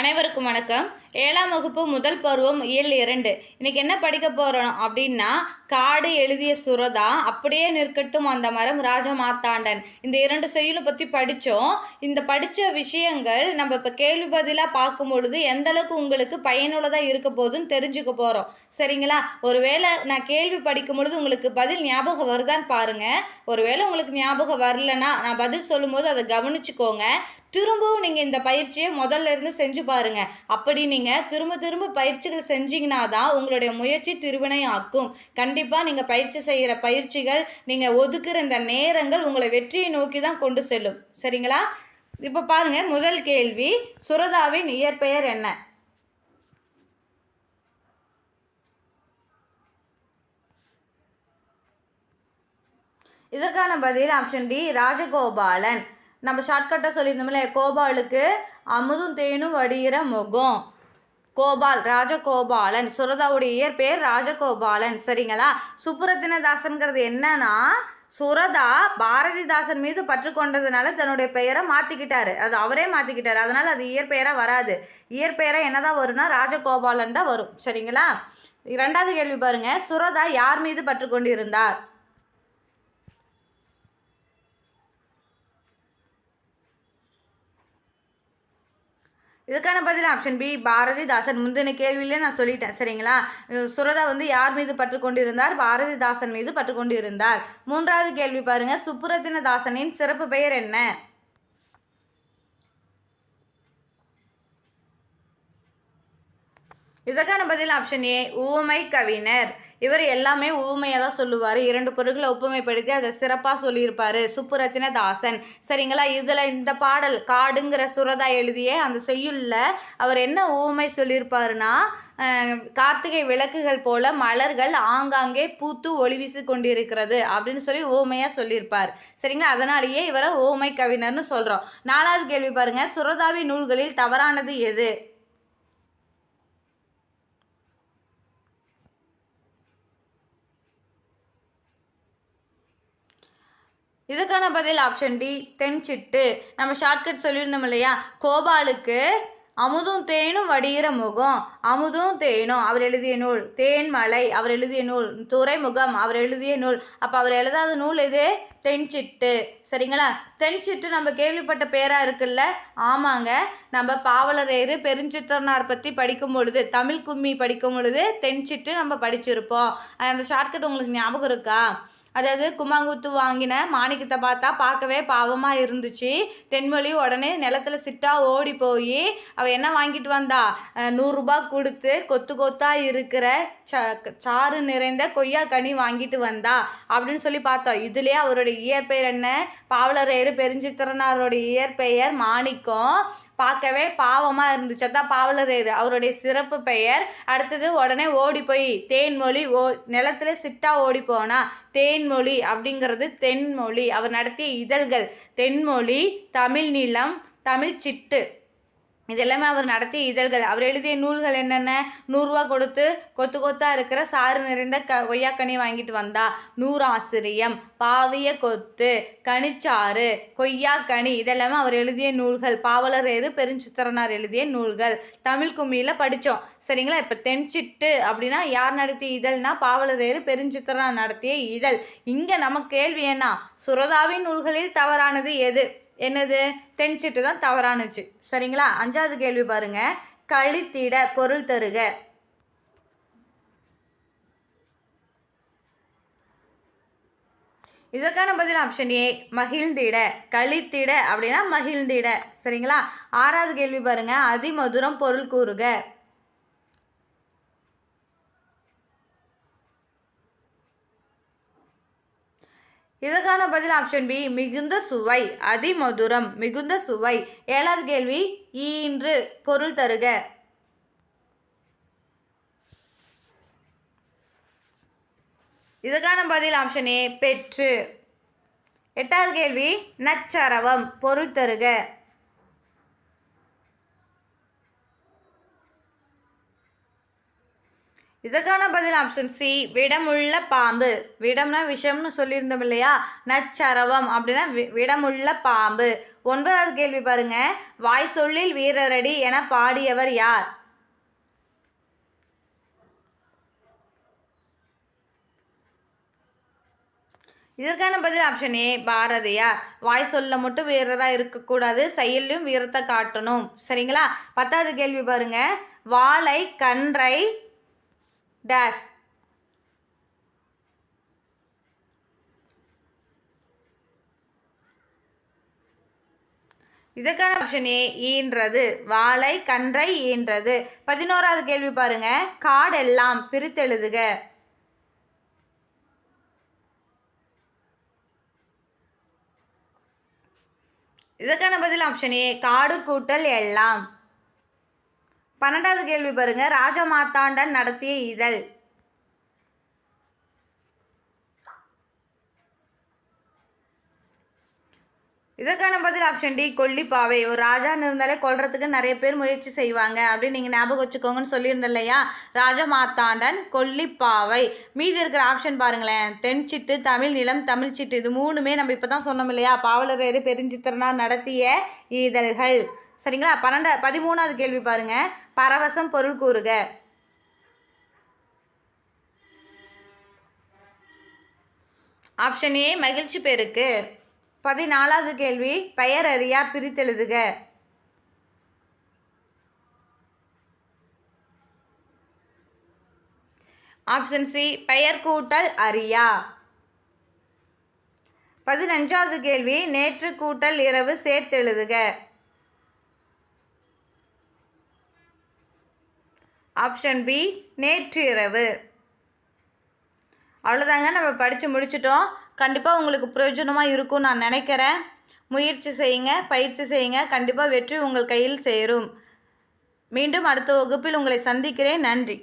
அனைவருக்கும் வணக்கம். 7ஆம் வகுப்பு முதல் பருவம் இயல் 2. இன்னைக்கு என்ன படிக்க போறோம் அப்படின்னா, காடு எழுதிய சுரதா, அப்படியே நிற்கட்டும் அந்த மரம் ராஜமார்த்தாண்டன். இந்த 2 செய்யுளை பற்றி படித்தோம். இந்த படித்த விஷயங்கள் நம்ம இப்போ கேள்வி பதிலாக பார்க்கும் பொழுது எந்த அளவுக்கு உங்களுக்கு பயனுள்ளதாக இருக்க போதுன்னு தெரிஞ்சுக்க போகிறோம். சரிங்களா? ஒருவேளை நான் கேள்வி படிக்கும் பொழுது உங்களுக்கு பதில் ஞாபகம் வருதான்னு பாருங்கள். ஒருவேளை உங்களுக்கு ஞாபகம் வரலன்னா நான் பதில் சொல்லும்போது அதை கவனிச்சுக்கோங்க. திரும்பவும் நீங்கள் இந்த பயிற்சியை முதல்ல இருந்து செஞ்சு பாருங்க. அப்படி நீங்கள் திரும்ப திரும்ப பயிற்சிகள் செஞ்சீங்கன்னா தான் உங்களுடைய முயற்சி திருவினை ஆக்கும். கண்டிப்பாக நீங்கள் பயிற்சி செய்கிற பயிற்சிகள், நீங்கள் ஒதுக்குற இந்த நேரங்கள் உங்களை வெற்றியை நோக்கி தான் கொண்டு செல்லும். சரிங்களா? இப்போ பாருங்க, முதல் கேள்வி, சுரதாவின் இயற்பெயர் என்ன? இதற்கான பதில் ஆப்ஷன் டி, ராஜகோபாலன். நம்ம ஷார்ட்கட்டாக சொல்லியிருந்தோம்ல, கோபாலுக்கு அமுதும் தேனும் வடிகிற முகம். கோபால், ராஜகோபாலன். சுரதாவுடைய இயற்பெயர் ராஜகோபாலன். சரிங்களா? சுப்புரத்தினதாசன்கிறது என்னன்னா, சுரதா பாரதிதாசன் மீது பற்று கொண்டதுனால தன்னுடைய பெயரை மாற்றிக்கிட்டாரு. அது அவரே மாற்றிக்கிட்டாரு. அதனால் அது இயற்பெயராக வராது. இயற்பெயராக என்னதான் வரும்னா ராஜகோபாலன் தான் வரும். சரிங்களா? 2வது கேள்வி பாருங்க, சுரதா யார் மீது பற்று கொண்டு இருந்தார்? இதுக்கான பதில் ஆப்ஷன் பி, பாரதிதாசன். முந்தின கேள்வியிலே நான் சொல்லிட்டேன். சரிங்களா? சுரதா யார் மீது பற்று கொண்டிருந்தார்? பாரதிதாசன் மீது பற்று கொண்டிருந்தார். 3வது கேள்வி பாருங்க, சுப்புரத்தினதாசனின் சிறப்பு பெயர் என்ன? இதற்கான பதில் ஆப்ஷன் ஏ, ஊமை கவிஞர். இவர் எல்லாமே ஊமையாக தான் சொல்லுவார். 2 பொருட்களை ஒப்புமைப்படுத்தி அதை சிறப்பாக சொல்லியிருப்பார் சுப்புரத்தினதாசன். சரிங்களா? இதில் இந்த பாடல் காடுங்கிற சுரதா எழுதிய அந்த செய்யுளில் அவர் என்ன ஊமை சொல்லியிருப்பாருன்னா, கார்த்திகை விளக்குகள் போல மலர்கள் ஆங்காங்கே பூத்து ஒளி வீசி கொண்டிருக்கிறது அப்படின்னு சொல்லி ஊமையாக சொல்லியிருப்பார். சரிங்களா? அதனாலேயே இவரை ஊமை கவிஞர்னு சொல்கிறோம். 4வது கேள்வி பாருங்கள், சுரதாவின் நூல்களில் தவறானது எது? இதுக்கான பதில் ஆப்ஷன் டி, தென்சிட்டு. நம்ம ஷார்ட்கட் சொல்லியிருந்தோம் இல்லையா, கோபாலுக்கு அமுதும் தேனும் வடிகிற முகம். அமுதும் தேனும் அவர் எழுதிய நூல். தேன்மலை அவர் எழுதிய நூல். துறைமுகம் அவர் எழுதிய நூல். அப்போ அவர் எழுதாத நூல் எது? தென்சிட்டு. சரிங்களா? தென்சிட்டு நம்ம கேள்விப்பட்ட பேராக இருக்குல்ல? ஆமாங்க. நம்ம பாவலரேறு பெருஞ்சித்திரனார் பற்றி படிக்கும் பொழுது, தமிழ் கும்மி படிக்கும் பொழுது தென்சிட்டு நம்ம படிச்சிருப்போம். அந்த ஷார்ட்கட் உங்களுக்கு ஞாபகம் இருக்கா? அதாவது கும்மாங்குத்து வாங்கின மாணிக்கத்தை பார்த்தா பார்க்கவே பாவமாக இருந்துச்சு. தென்மொழி உடனே நிலத்தில் சிட்டாக ஓடி போய் அவள் என்ன வாங்கிட்டு வந்தா? 100 ரூபா கொடுத்து கொத்து கொத்தாக இருக்கிற சாறு நிறைந்த கொய்யா கனி வாங்கிட்டு வந்தா அப்படின்னு சொல்லி பார்த்தோம். இதுலேயே அவருடைய இயற்பெயர் என்ன? பாவலரேறு பெருஞ்சித்திரனாருடைய இயற்பெயர் மாணிக்கம். பார்க்கவே பாவமாக இருந்துச்சு. அதான் பாவலரேறு அவருடைய சிறப்பு பெயர். அடுத்தது உடனே ஓடி போய் தேன்மொழி நிலத்தில் சிட்டாக ஓடி போனா தேன்மொழி அப்படிங்கிறது தென்மொழி. அவர் நடத்திய இதழ்கள் தென்மொழி, தமிழ் நிலம், தமிழ் சிட்டு, இது எல்லாமே அவர் நடத்திய இதழ்கள். அவர் எழுதிய நூல்கள் என்னென்ன? 100 ரூபா கொடுத்து கொத்து கொத்தாக இருக்கிற சாறு நிறைந்த கொய்யாக்கனி வாங்கிட்டு வந்தா, நூறாசிரியம், பாவிய கொத்து, கனிச்சாறு, கொய்யாக்கனி, இதெல்லாமே அவர் எழுதிய நூல்கள். பாவலரேறு பெருஞ்சித்திரனார் எழுதிய நூல்கள். தமிழ் கும்மியில் படித்தோம். சரிங்களா? இப்போ தென்சிட்டு அப்படின்னா யார் நடத்திய இதழ்னா பாவலரேறு பெருஞ்சித்திரனார் நடத்திய இதழ். இங்கே நம்ம கேள்வி என்ன? சுரதாவின் நூல்களில் தவறானது எது? என்னது? தென்சிட்டு தான் தவறானுச்சு. சரிங்களா? 5வது கேள்வி பாருங்க, கழித்திட பொருள் தருக. இதற்கான பதில் ஆப்ஷன் ஏ, மகிழ்ந்திட. கழித்திட அப்படின்னா மகிழ்ந்திட. சரிங்களா? 6வது கேள்வி பாருங்க, அதிமதுரம் பொருள் கூறுக. இதற்கான பதில் ஆப்ஷன் பி, மிகுந்த சுவை. அதிமதுரம் மிகுந்த சுவை. 7வது கேள்வி, ஈன்று பொருள் தருக. இதற்கான பதில் ஆப்ஷன் ஏ, பெற்று. 8வது கேள்வி, நச்சரவம் பொருள் தருக. இதற்கான பதில் ஆப்ஷன் சி, விடமுள்ள பாம்பு. விடம்னா விஷம்னு சொல்லியிருந்தோம் இல்லையா? நச்சரவம் அப்படின்னா விடமுள்ள பாம்பு. 9வது கேள்வி பாருங்க. வாய் சொல்லில் வீரரடி என பாடியவர் யார்? இதற்கான பதில் ஆப்ஷன் ஏ பாரதியார். வாய் சொல்ல மட்டும் வீரராக இருக்கக்கூடாது, செயல்லையும் வீரத்தை காட்டணும். சரிங்களா? 10வது கேள்வி பாருங்க. வாளை கன்றை டேஸ். இதற்கான ஆப்ஷன் ஏ ஈன்றது. வாளை கன்றை ஈன்றது. 11வது கேள்வி பாருங்க. காடெல்லாம் பிரித்தெழுதுக. இதற்கான பதில் ஆப்ஷன் ஏ காடு கூட்டல் எல்லாம். 12வது கேள்வி பாருங்க. ராஜமார்த்தாண்டன் நடத்திய இதழ். இதற்கான பதில் ஆப்ஷன் டி கொல்லிப்பாவை. ஒரு ராஜான்னு இருந்தாலே கொல்றதுக்கு நிறைய பேர் முயற்சி செய்வாங்க அப்படின்னு நீங்கள் ஞாபகம் வச்சுக்கோங்கன்னு சொல்லியிருந்தேன் இல்லையா? ராஜமார்த்தாண்டன், கொல்லிப்பாவை. மீதி இருக்கிற ஆப்ஷன் பாருங்களேன். தென்சிட்டு, தமிழ் நிலம், தமிழ் சிட்டு. இது 3மே நம்ம இப்போ தான் சொன்னோம் இல்லையா? பாவலரேறு பெருஞ்சித்திரனார் நடத்திய இதழ்கள். சரிங்களா? 13வது கேள்வி பாருங்க. பரவசம் பொருள் கூறுக. ஆப்ஷன் ஏ மகிழ்ச்சி பெருக்கு. 14வது கேள்வி. பெயர் அறியா பிரித்தெழுதுக. ஆப்ஷன் சி பெயர் கூட்டல் அறியா. 15வது கேள்வி. நேற்று கூட்டல் இரவு சேர்த்தெழுதுக. ஆப்ஷன் பி நேற்று இரவு. அவ்வளோதாங்க, நம்ம படித்து முடிச்சிட்டோம். கண்டிப்பாக உங்களுக்கு பிரயோஜனமாக இருக்கும்னு நான் நினைக்கிறேன். முயற்சி செய்யுங்க, பயிற்சி செய்யுங்க. கண்டிப்பாக வெற்றி உங்கள் கையில் சேரும். மீண்டும் அடுத்த வகுப்பில் உங்களை சந்திக்கிறேன். நன்றி.